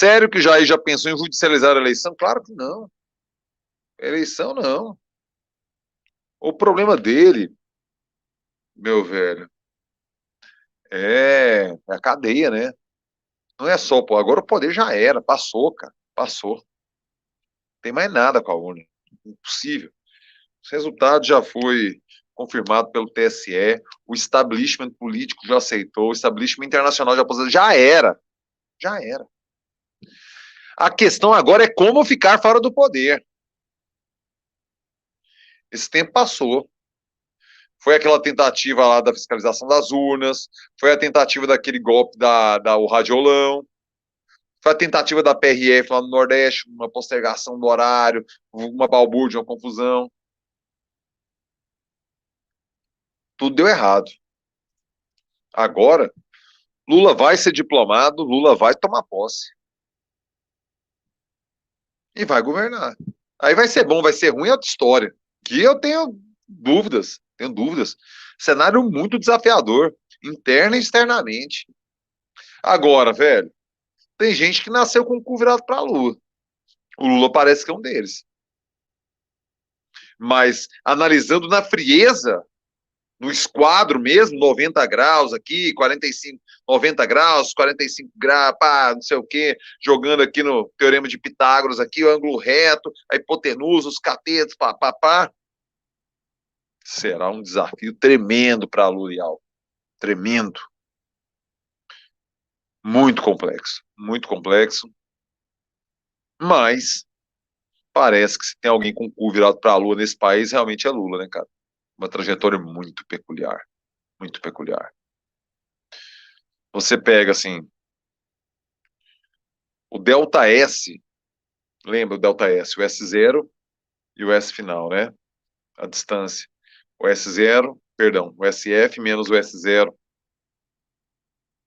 Sério que o Jair já pensou em judicializar a eleição? Claro que não. Eleição não. O problema dele, meu velho, é a cadeia, né? Não é só, pô, agora o poder já era, passou, cara, passou. Não tem mais nada com a urna. Impossível. Os resultados já foi confirmado pelo TSE, o establishment político já aceitou, o establishment internacional já aposentou, já era, já era. A questão agora é como ficar fora do poder. Esse tempo passou. Foi aquela tentativa lá da fiscalização das urnas, foi a tentativa daquele golpe o radiolão, foi a tentativa da PRF lá no Nordeste, uma postergação do horário, uma balbúrdia, uma confusão. Tudo deu errado. Agora, Lula vai ser diplomado, Lula vai tomar posse. E vai governar. Aí vai ser bom, vai ser ruim, é outra história. Que eu tenho dúvidas. Cenário muito desafiador, interna e externamente. Agora, velho, tem gente que nasceu com o cu virado pra lua. O Lula parece que é um deles. Mas analisando na frieza, no esquadro mesmo, 90 graus aqui, 45, 90 graus, 45 graus, pá, não sei o quê, jogando aqui no Teorema de Pitágoras, aqui, o ângulo reto, a hipotenusa, os catetos, pá, pá, pá. Será um desafio tremendo para a L'Oréal. Tremendo. Muito complexo. Muito complexo. Mas parece que se tem alguém com o cu virado para a lua nesse país, realmente é Lula, né, cara? Uma trajetória muito peculiar. Muito peculiar. Você pega, assim, o delta S, lembra o delta S, o S0 e o S final, né? A distância. O S0, perdão, o SF menos o S0.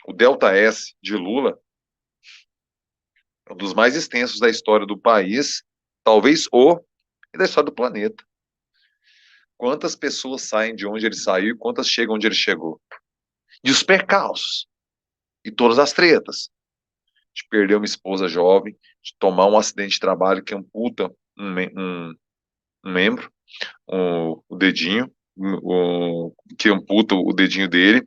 O delta S de Lula é um dos mais extensos da história do país, talvez e da história do planeta. Quantas pessoas saem de onde ele saiu e quantas chegam onde ele chegou. E os percalços, e todas as tretas. De perder uma esposa jovem, de tomar um acidente de trabalho que amputa um membro, o dedinho, que amputa o dedinho dele.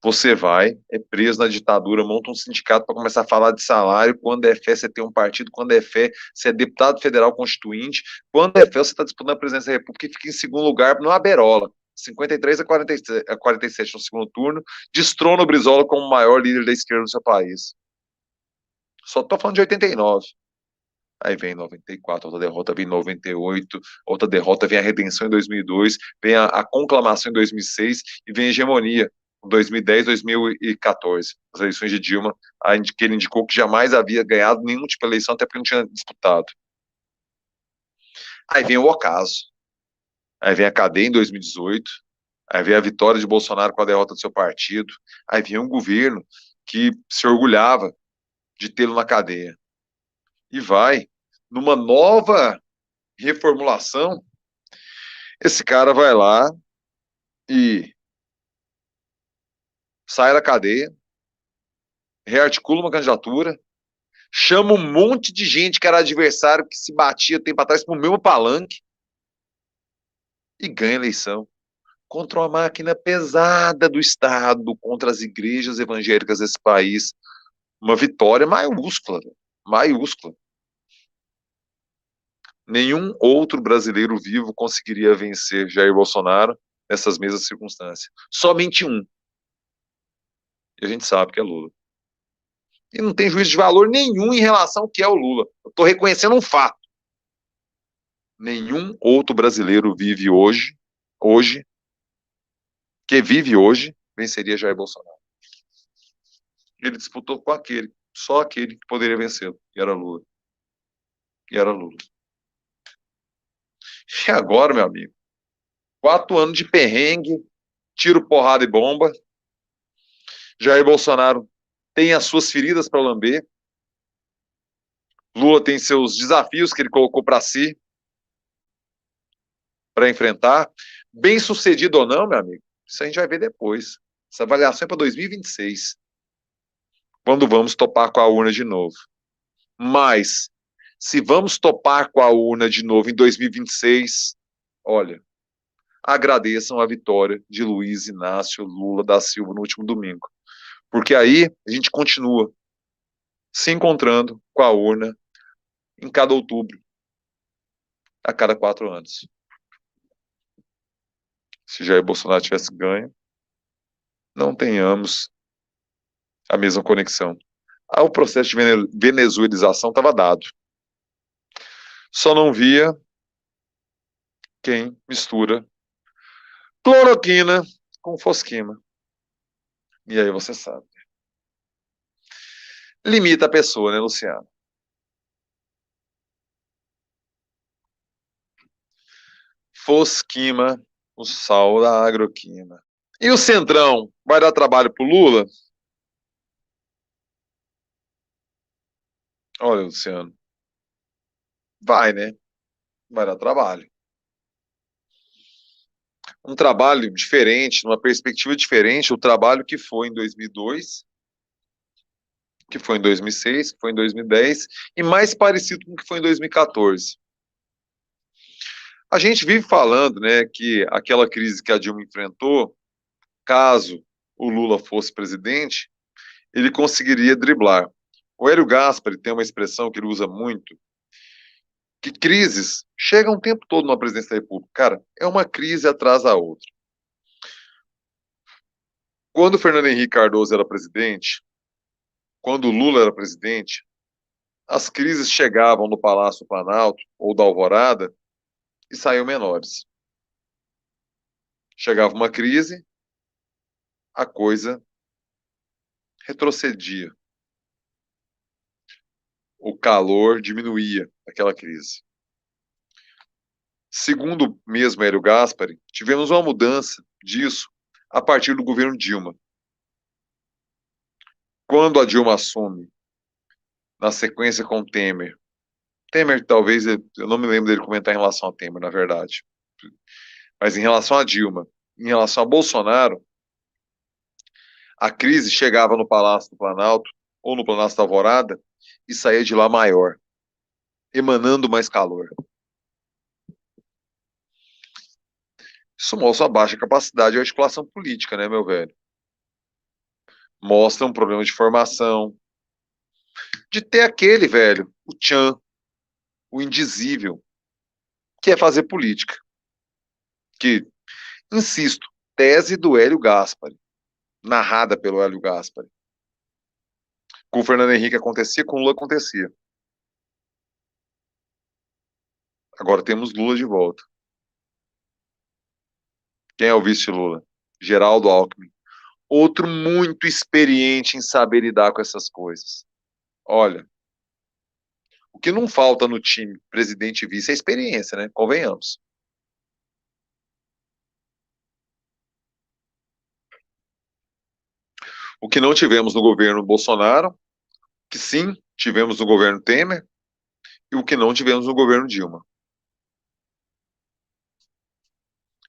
Você vai, é preso na ditadura, monta um sindicato para começar a falar de salário. Quando é fé, você tem um partido. Quando é fé, você é deputado federal constituinte. Quando é fé, você está disputando a presidência da República e fica em segundo lugar no Aberola. 53 a 47 no segundo turno, destrona o Brizola como o maior líder da esquerda do seu país. Só tô falando de 89. Aí vem 94, outra derrota vem em 98, outra derrota vem a redenção em 2002, vem a conclamação em 2006 e vem a hegemonia em 2010, 2014. As eleições de Dilma, que ele indicou que jamais havia ganhado nenhum tipo de eleição, até porque não tinha disputado. Aí vem o ocaso. Aí vem a cadeia em 2018, aí vem a vitória de Bolsonaro com a derrota do seu partido, aí vem um governo que se orgulhava de tê-lo na cadeia. E vai, numa nova reformulação, esse cara vai lá e sai da cadeia, rearticula uma candidatura, chama um monte de gente que era adversário, que se batia tempo atrás pro mesmo palanque e ganha a eleição contra uma máquina pesada do Estado, contra as igrejas evangélicas desse país. Uma vitória maiúscula, maiúscula. Nenhum outro brasileiro vivo conseguiria vencer Jair Bolsonaro nessas mesmas circunstâncias. Somente um. E a gente sabe que é Lula. E não tem juízo de valor nenhum em relação ao que é o Lula. Eu estou reconhecendo um fato. Nenhum outro brasileiro que vive hoje, venceria Jair Bolsonaro. Ele disputou com só aquele que poderia vencê-lo, e era Lula. E era Lula. E agora, meu amigo, 4 anos de perrengue, tiro, porrada e bomba. Jair Bolsonaro tem as suas feridas para lamber. Lula tem seus desafios que ele colocou para si, para enfrentar. Bem sucedido ou não, meu amigo, isso a gente vai ver depois. Essa avaliação é para 2026, quando vamos topar com a urna de novo. Mas, se vamos topar com a urna de novo em 2026, olha, agradeçam a vitória de Luiz Inácio Lula da Silva no último domingo. Porque aí a gente continua se encontrando com a urna em cada outubro, a cada 4 anos. Se Jair Bolsonaro tivesse ganho, não tenhamos a mesma conexão. O processo de venezuelização estava dado. Só não via quem mistura cloroquina com fosquina. E aí você sabe. Limita a pessoa, né, Luciano? Fosquima, o sal da agroquina. E o Centrão vai dar trabalho pro Lula? Olha, Luciano, vai, né? Vai dar trabalho. Um trabalho diferente, numa perspectiva diferente, o trabalho que foi em 2002, que foi em 2006, que foi em 2010, e mais parecido com o que foi em 2014. A gente vive falando, né, que aquela crise que a Dilma enfrentou, caso o Lula fosse presidente, ele conseguiria driblar. O Hélio Gaspari tem uma expressão que ele usa muito, que crises chegam o tempo todo na presidência da República. Cara, é uma crise atrás da outra. Quando o Fernando Henrique Cardoso era presidente, quando o Lula era presidente, as crises chegavam no Palácio do Planalto ou da Alvorada e saíam menores. Chegava uma crise, a coisa retrocedia. O calor diminuía aquela crise. Segundo mesmo Hélio Gaspari, tivemos uma mudança disso a partir do governo Dilma. Quando a Dilma assume, na sequência com Temer talvez, eu não me lembro dele comentar em relação a Temer, na verdade, mas em relação a Dilma, em relação a Bolsonaro, a crise chegava no Palácio do Planalto ou no Palácio da Alvorada e saía de lá maior, emanando mais calor. Isso mostra a baixa capacidade de articulação política, né, meu velho? Mostra um problema de formação, de ter aquele, velho, o tchan, o indizível, que é fazer política. Que, insisto, tese do Hélio Gaspari, narrada pelo Hélio Gaspari. Com o Fernando Henrique acontecia, com o Lula acontecia. Agora temos Lula de volta. Quem é o vice-Lula? Geraldo Alckmin. Outro muito experiente em saber lidar com essas coisas. Olha, o que não falta no time presidente e vice é experiência, né? Convenhamos. O que não tivemos no governo Bolsonaro, que sim, tivemos no governo Temer, e o que não tivemos no governo Dilma.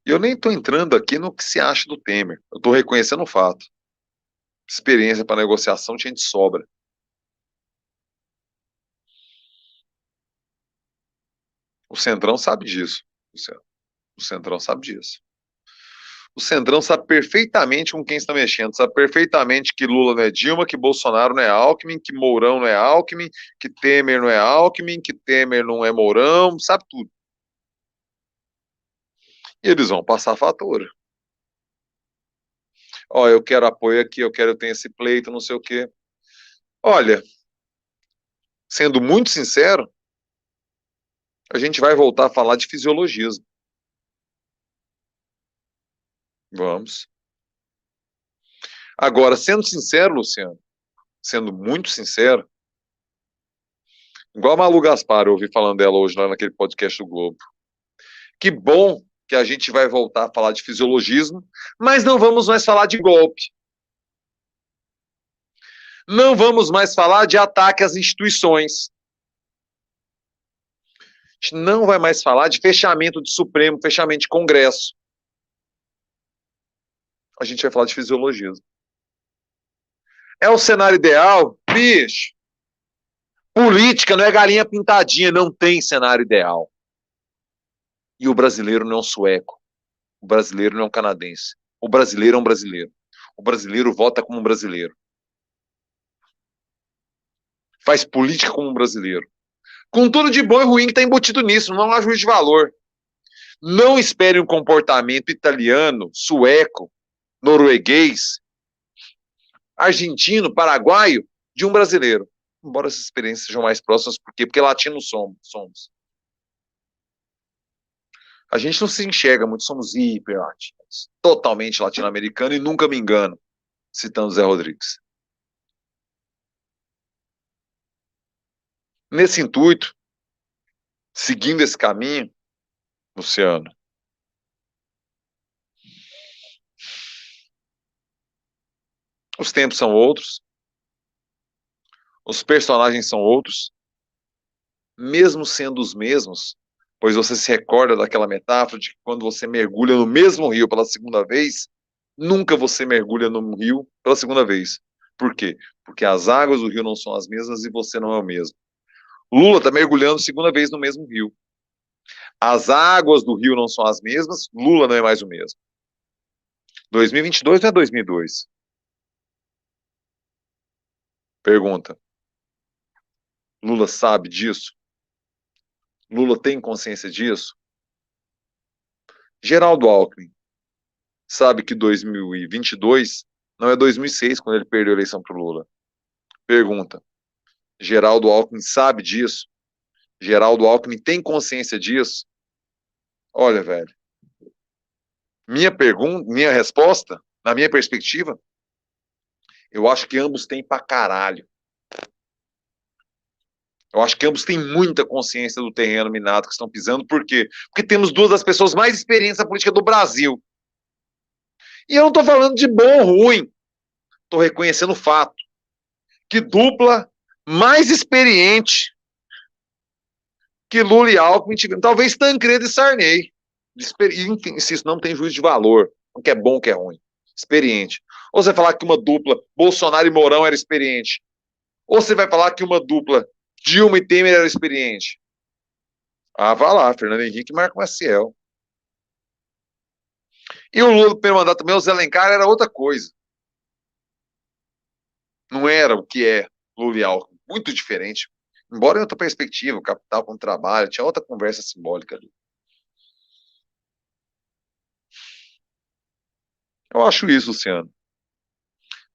E eu nem estou entrando aqui no que se acha do Temer. Eu estou reconhecendo o fato. Experiência para negociação tinha de sobra. O Centrão sabe disso. O Centrão sabe disso. O Centrão sabe perfeitamente com quem está mexendo, sabe perfeitamente que Lula não é Dilma, que Bolsonaro não é Alckmin, que Mourão não é Alckmin, que Temer não é Alckmin, que Temer não é Mourão, sabe tudo. E eles vão passar a fatura. Ó, eu quero apoio aqui, eu quero ter esse pleito, não sei o quê. Olha, sendo muito sincero, a gente vai voltar a falar de fisiologismo. Vamos. Agora, sendo sincero, Luciano, sendo muito sincero, igual a Malu Gaspar, eu ouvi falando dela hoje lá naquele podcast do Globo. Que bom que a gente vai voltar a falar de fisiologismo, mas não vamos mais falar de golpe. Não vamos mais falar de ataque às instituições. A gente não vai mais falar de fechamento de Supremo, fechamento de Congresso. A gente vai falar de fisiologismo. É o cenário ideal? Bicho, Política não é galinha pintadinha, não tem cenário ideal. E o brasileiro não é um sueco. O brasileiro não é um canadense. O brasileiro é um brasileiro. O brasileiro vota como um brasileiro. Faz política como um brasileiro. Com tudo de bom e ruim que está embutido nisso, não há juízo de valor. Não espere um comportamento italiano, sueco, norueguês, argentino, paraguaio de um brasileiro. Embora essas experiências sejam mais próximas, por quê? Porque latinos somos. A gente não se enxerga muito, somos hiper latinos, totalmente latino-americano e nunca me engano, citando Zé Rodrigues. Nesse intuito, seguindo esse caminho, Luciano, os tempos são outros, os personagens são outros, mesmo sendo os mesmos, pois você se recorda daquela metáfora de que quando você mergulha no mesmo rio pela segunda vez, nunca você mergulha no rio pela segunda vez. Por quê? Porque as águas do rio não são as mesmas e você não é o mesmo. Lula está mergulhando segunda vez no mesmo rio. As águas do rio não são as mesmas, Lula não é mais o mesmo. 2022 não é 2002. Pergunta. Lula sabe disso? Lula tem consciência disso? Geraldo Alckmin sabe que 2022 não é 2006, quando ele perdeu a eleição para o Lula. Pergunta. Geraldo Alckmin sabe disso? Geraldo Alckmin tem consciência disso? Olha, velho, minha pergunta, minha resposta, na minha perspectiva, eu acho que ambos têm pra caralho. Eu acho que ambos têm muita consciência do terreno minado que estão pisando. Por quê? Porque temos duas das pessoas mais experientes na política do Brasil. E eu não estou falando de bom ou ruim. Estou reconhecendo o fato que dupla mais experiente que Lula e Alckmin tiveram. Talvez Tancredo e Sarney. Enfim, se isso não tem juízo de valor. O que é bom, o que é ruim. Experiente. Ou você vai falar que uma dupla Bolsonaro e Mourão era experiente. Ou você vai falar que uma dupla Dilma e Temer era experiente. Ah, vai lá, Fernando Henrique e Marco Maciel. E o Lula, pelo mandato também, o Zé Alencar era outra coisa. Não era o que é Lula e Alckmin. Muito diferente. Embora em outra perspectiva, o capital com o trabalho, tinha outra conversa simbólica ali. Eu acho isso, Luciano.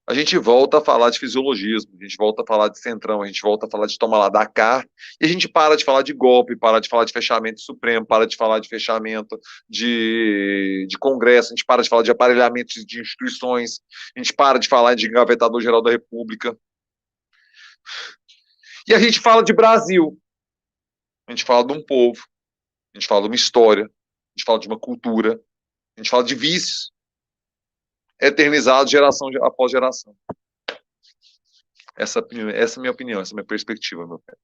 A gente volta a falar de fisiologismo, a gente volta a falar de centrão, a gente volta a falar de toma lá da cá, e a gente para de falar de golpe, para de falar de fechamento supremo, para de falar de fechamento de Congresso, a gente para de falar de aparelhamento de instituições, a gente para de falar de engavetador-geral da República. E a gente fala de Brasil, a gente fala de um povo, a gente fala de uma história, a gente fala de uma cultura, a gente fala de vícios eternizados geração após geração. Essa é a minha opinião, essa é a minha perspectiva, meu pai.